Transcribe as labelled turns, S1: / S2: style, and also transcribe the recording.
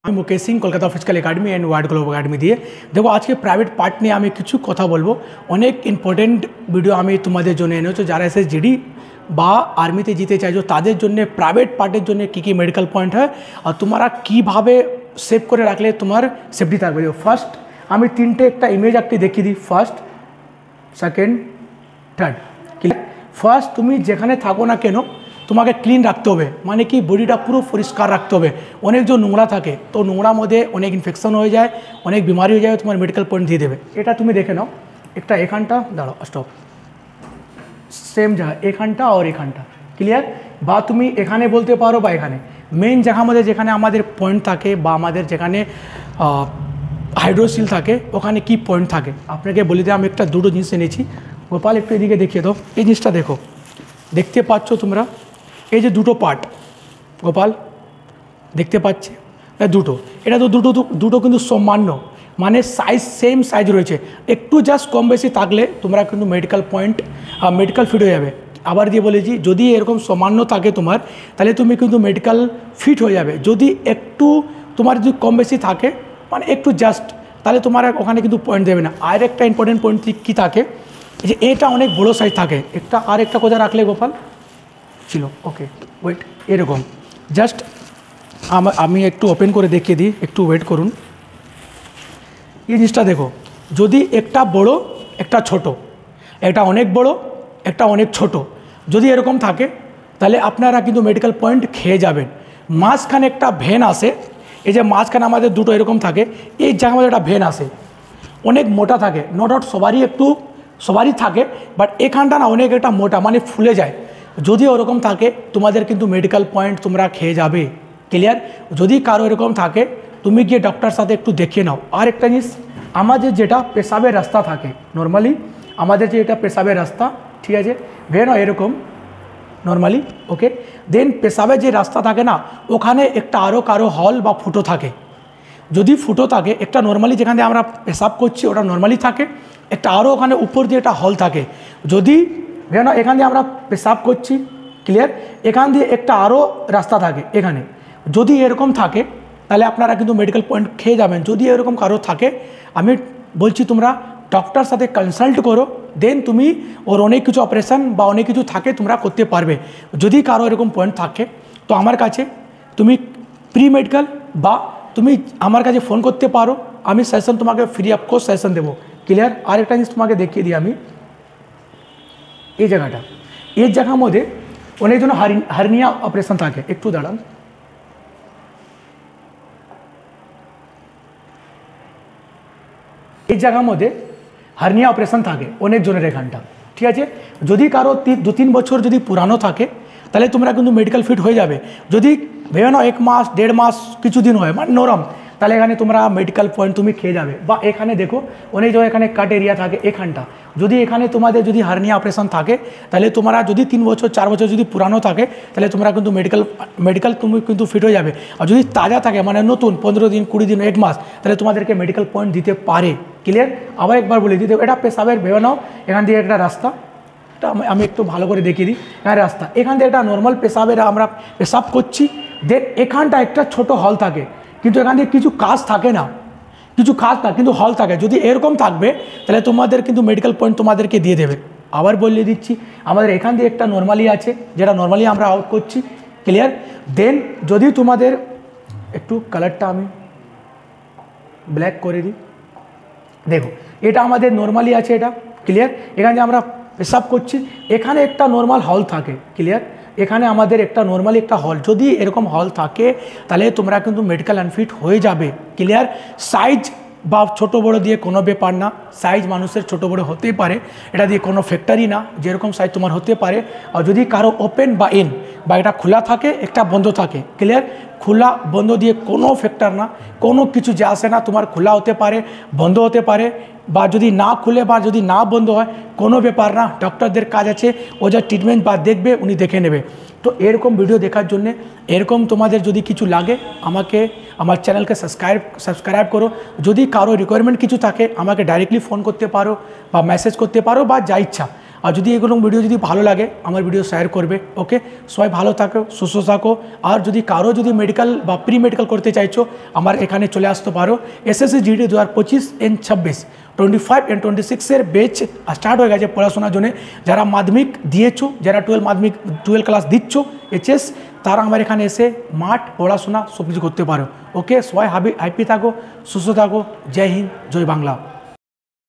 S1: আমি Mukesh Singh Kolkata physical academy and world global academy দিয়ে দেখো আজকে প্রাইভেট পার্ট নিয়ে আমি কিছু কথা বলবো। অনেক ইম্পর্টেন্ট ভিডিও আমি তোমাদের জন্য এনেছো যারা এসএসজিডি বা আর্মিতে যেতে চাইছো তাদের জন্য প্রাইভেট পার্টের জন্য কী কী মেডিকেল পয়েন্ট হয় আর তোমরা কীভাবে সেভ করে রাখলে তোমার সেফটি থাকবে। ফার্স্ট আমি তিনটে একটা ইমেজ একটি দেখিয়ে দিই, ফার্স্ট সেকেন্ড থার্ড। ফার্স্ট তুমি যেখানে থাকো না কেন তোমাকে ক্লিন রাখতে হবে, মানে কি বডিটা পুরো পরিষ্কার রাখতে হবে। অনেক যে নোংরা থাকে তো নোংরার মধ্যে অনেক ইনফেকশন হয়ে যায়, অনেক বিমারি হয়ে যায়, তোমার মেডিকেল পয়েন্ট দিয়ে দেবে। এটা তুমি দেখে নাও, একটা এখানটা দাঁড়াও স্টপ, সেম জায়গা এখানটা আর এখানটা ক্লিয়ার, বা তুমি এখানে বলতে পারো বা এখানে মেন জায়গার মধ্যে যেখানে আমাদের পয়েন্ট থাকে বা আমাদের যেখানে হাইড্রোসিল থাকে ওখানে কি পয়েন্ট থাকে আপনাকে বলে দিই। আমি একটা দুটো জিনিস এনেছি, গোপাল একটু এদিকে দেখিয়ে দাও। এই জিনিসটা দেখো, দেখতে পাচ্ছ তোমরা এই যে দুটো পার্ট, গোপাল দেখতে পাচ্ছে দুটো, এটা তো দুটো কিন্তু সামান্য, মানে সাইজ সেম সাইজ রয়েছে, একটু জাস্ট কম বেশি থাকলে তোমরা কিন্তু মেডিকেল পয়েন্ট মেডিকেল ফিট হয়ে যাবে। আবার দিয়ে বলেছি যদি এরকম সামান্য থাকে তোমার তাহলে তুমি কিন্তু মেডিকেল ফিট হয়ে যাবে। যদি একটু তোমার যদি কম বেশি থাকে মানে একটু জাস্ট, তাহলে তোমার ওখানে কিন্তু পয়েন্ট দেবে না। আর একটা ইম্পর্টেন্ট পয়েন্ট কী থাকে যে এটা অনেক বড়ো সাইজ থাকে, একটা আর একটা কোথায় রাখলে গোপাল ছিল, ওকে ওয়েট, এরকম জাস্ট আমি একটু ওপেন করে দেখিয়ে দিই, একটু ওয়েট করুন। এই জিনিসটা দেখো, যদি একটা বড় একটা ছোট, একটা অনেক বড় একটা অনেক ছোট যদি এরকম থাকে তাহলে আপনারা কিন্তু মেডিকেল পয়েন্ট খেয়ে যাবেন। মাঝখানে একটা ভেন আসে, এই যে মাঝখানে আমাদের দুটো এরকম থাকে, এই জায়গার মধ্যে একটা ভেন আসে অনেক মোটা থাকে, নো ডাউট সবারই থাকে, বাট এখানটা না অনেক একটা মোটা মানে ফুলে যায়। যদি ওরকম থাকে তোমাদের কিন্তু মেডিকেল পয়েন্ট তোমরা খেয়ে যাবে, ক্লিয়ার। যদি কারো এরকম থাকে তুমি গিয়ে ডক্টর সাথে একটু দেখিয়ে নাও। আর একটা জিনিস, আমাদের যেটা পেশাবের রাস্তা থাকে নর্মালি, আমাদের যে এটা পেশাবের রাস্তা, ঠিক আছে ভেন এরকম নর্মালি, ওকে, দেন পেশাবের যে রাস্তা থাকে না ওখানে একটা আরও কারো হল বা ফুটো থাকে। যদি ফুটো থাকে একটা নর্মালি যেখানে আমরা পেশাব করছি ওটা নর্মালি থাকে, একটা আরও ওখানে উপর দিয়ে একটা হল থাকে। যদি ভেন এখান দিয়ে আমরা পেশাব করছি, ক্লিয়ার, এখান দিয়ে একটা আরও রাস্তা থাকে এখানে, যদি এরকম থাকে তাহলে আপনারা কিন্তু মেডিকেল পয়েন্ট খেয়ে যাবেন। যদি এরকম কারো থাকে আমি বলছি তোমরা ডক্টর সাথে কনসাল্ট করো, দেন তুমি ওর অনেক কিছু অপারেশান বা অনেক কিছু থাকে তোমরা করতে পারবে। যদি কারো এরকম পয়েন্ট থাকে তো আমার কাছে তুমি প্রি মেডিকেল বা তুমি আমার কাছে ফোন করতে পারো, আমি সেশন তোমাকে ফ্রি অফ কোর্স সেশন দেবো, ক্লিয়ার। আর একটা জিনিস তোমাকে দেখিয়ে দিই আমি, এই জায়গাটা, এই জায়গার মধ্যে অনেকজন হার্নিয়া অপারেশন থাকে, একটু দাঁড়ান, এই জায়গার মধ্যে হার্নিয়া অপারেশন থাকে অনেকজনের এখানটা, ঠিক আছে। যদি কারো 2-3 বছর যদি পুরানো থাকে তাহলে তোমরা কিন্তু মেডিকেল ফিট হয়ে যাবে। যদি ভেবে নাও 1 মাস 1.5 মাস কিছুদিন হয় মানে নরম, তাহলে এখানে তোমরা মেডিকেল পয়েন্ট তুমি খেয়ে যাবে। বা এখানে দেখো অনেক জায়গায় এখানে কাট এরিয়া থাকে এখানটা, যদি এখানে তোমাদের যদি হার্নিয়া অপারেশন থাকে তাহলে তোমরা যদি 3 বছর 4 বছর যদি পুরানো থাকে তাহলে তোমরা কিন্তু মেডিকেল তুমি কিন্তু ফিট হয়ে যাবে। আর যদি তাজা থাকে মানে নতুন 15 দিন 20 দিন 1 মাস তাহলে তোমাদেরকে মেডিকেল পয়েন্ট দিতে পারে, ক্লিয়ার। আবার একবার বলে দিতে, এটা পেশাবের ভেবে নাও, এখান দিয়ে একটা রাস্তা, আমি একটু ভালো করে দেখিয়ে দিই, হ্যাঁ রাস্তা, এখান থেকে একটা নর্মাল পেশাবের আমরা পেশাব করছি, দেন এখানটা একটা ছোট হল থাকে, কিন্তু এখান থেকে কিছু কাজ থাকে না, কিছু কাজ না কিন্তু হল থাকে। যদি এরকম থাকবে তাহলে তোমাদের কিন্তু মেডিকেল পয়েন্ট তোমাদেরকে দিয়ে দেবে। আবার বলে দিচ্ছি, আমাদের এখান দিয়ে একটা নর্মালি আছে যেটা নর্মালি আমরা আউট করছি, ক্লিয়ার। দেন যদি তোমাদের একটু কালারটা আমি ব্ল্যাক করে দিই, দেখো এটা আমাদের নর্মালি আছে, এটা ক্লিয়ার। এখানে আমরা পেশাব করছি, এখানে একটা নর্মাল হল থাকে, ক্লিয়ার। এখানে আমাদের একটা নর্মালি একটা হল, যদি এরকম হল থাকে তাহলে তোমরা কিন্তু মেডিকেল আনফিট হয়ে যাবে, ক্লিয়ার। সাইজ বা ছোটো বড়ো দিয়ে কোনো ব্যাপার না, সাইজ মানুষের ছোটো বড়ো হতেই পারে, এটা দিয়ে কোনো ফ্যাক্টরি না, যেরকম সাইজ তোমার হতে পারে। আর যদি কারো ওপেন বা ইন বা এটা খোলা থাকে একটা বন্ধ থাকে, ক্লিয়ার। খোলা বন্ধ দিয়ে কোনো ফ্যাক্টর না, কোনো কিছু যে আসে না, তোমার খোলা হতে পারে বন্ধ হতে পারে, বা যদি না খুলে বা যদি না বন্ধ হয় কোনো ব্যাপার না, ডক্টরদের কাজ আছে, ও যা ট্রিটমেন্ট বা দেখবে উনি দেখে নেবে। তো এরকম ভিডিও দেখার জন্যে এরকম তোমাদের যদি কিছু লাগে আমাকে আমার চ্যানেলকে সাবস্ক্রাইব করো। যদি কারো রিকোয়ারমেন্ট কিছু থাকে আমাকে ডাইরেক্টলি ফোন করতে পারো বা মেসেজ করতে পারো বা যা ইচ্ছা। আর যদি এগুলো ভিডিও যদি ভালো লাগে আমার ভিডিও শেয়ার করবে। ওকে, সবাই ভালো থাকো, সুস্থ থাকো। আর যদি কারো যদি মেডিকেল বা প্রি মেডিকেল করতে চাইছো আমার এখানে চলে আসতে পারো। SSC GD 2025 and 26 25 and 26 batch start হয়ে গেছে পড়াশোনার জন্য। যারা মাধ্যমিক দিয়েছো, যারা 12 ক্লাস দিচ্ছ এইচএস, তারা আমার এখানে এসে মাঠ পড়াশোনা সব কিছু করতে পারো। ওকে, সবাই হ্যাপি থাকো, সুস্থ থাকো। জয় হিন্দ, জয় বাংলা।